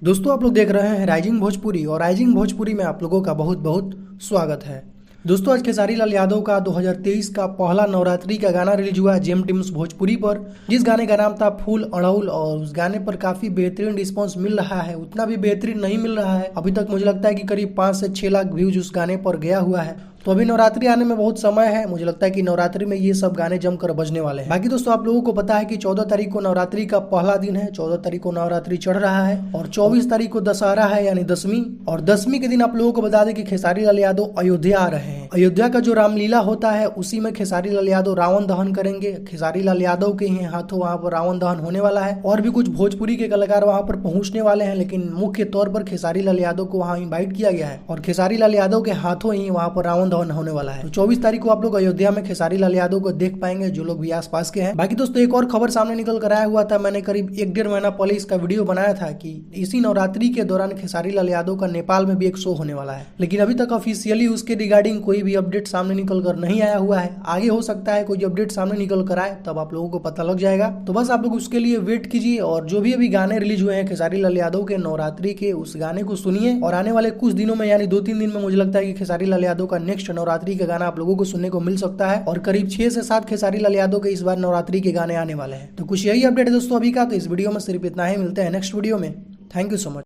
दोस्तों आप लोग देख रहे हैं राइजिंग भोजपुरी और राइजिंग भोजपुरी में आप लोगों का बहुत बहुत स्वागत है। दोस्तों आज खेसारी लाल यादव का 2023 का पहला नवरात्रि का गाना रिलीज हुआ जेम टीम्स भोजपुरी पर, जिस गाने का नाम था फूल अड़हुल। और उस गाने पर काफी बेहतरीन रिस्पांस मिल रहा है, उतना भी बेहतरीन नहीं मिल रहा है। अभी तक मुझे लगता है कि करीब 5 से 6 लाख व्यूज उस गाने पर गया हुआ है। तो अभी नवरात्रि आने में बहुत समय है, मुझे लगता है कि नवरात्रि में ये सब गाने जमकर बजने वाले हैं। बाकी दोस्तों आप लोगों को पता है कि 14 तारीख को नवरात्रि का पहला दिन है, 14 तारीख को नवरात्रि चढ़ रहा है और 24 तारीख को दशहरा है यानी दसवीं। और दसवीं के दिन आप लोगों को बता दें कि खेसारी लाल यादव अयोध्या आ रहे हैं। अयोध्या का जो रामलीला होता है उसी में खेसारी लाल यादव रावण दहन करेंगे। खेसारी लाल यादव के ही हाथों वहां पर रावण दहन होने वाला है और भी कुछ भोजपुरी के कलाकार वहां पर पहुंचने वाले हैं, लेकिन मुख्य तौर पर खेसारी लाल यादव को वहां इनवाइट किया गया है और खेसारी लाल यादव के हाथों ही वहां पर रावण दहन होने वाला है। 24 तारीख को आप लोग अयोध्या में खेसारी लाल यादव को देख पाएंगे, जो लोग भी आसपास के हैं। बाकी दोस्तों एक और खबर सामने निकल कर आया हुआ था, मैंने करीब 1-1.5 महीना पहले इसका वीडियो बनाया था कि इसी नवरात्रि के दौरान खेसारी लाल यादव का नेपाल में भी एक शो होने वाला है, लेकिन अभी तक ऑफिशियली उसके रिगार्डिंग कोई भी अपडेट सामने निकल कर नहीं आया हुआ है। आगे हो सकता है कोई अपडेट सामने निकल कर आए, तब आप लोगों को पता लग जाएगा। तो बस आप लोग उसके लिए वेट कीजिए और जो भी अभी गाने रिलीज हुए हैं खेसारी लाल यादव के नवरात्रि के, उस गाने को सुनिए। और आने वाले कुछ दिनों में यानी 2-3 दिन में मुझे लगता है कि खेसारी लाल यादव का नेक्स्ट नवरात्रि का गाना आप लोगों को सुनने को मिल सकता है और करीब 6 से 7 खेसारी लाल यादव के इस बार नवरात्रि के गाने आने वाले हैं। तो कुछ यही अपडेट है दोस्तों अभी का। तो इस वीडियो में सिर्फ इतना ही, मिलते हैं नेक्स्ट वीडियो में। Thank you so much.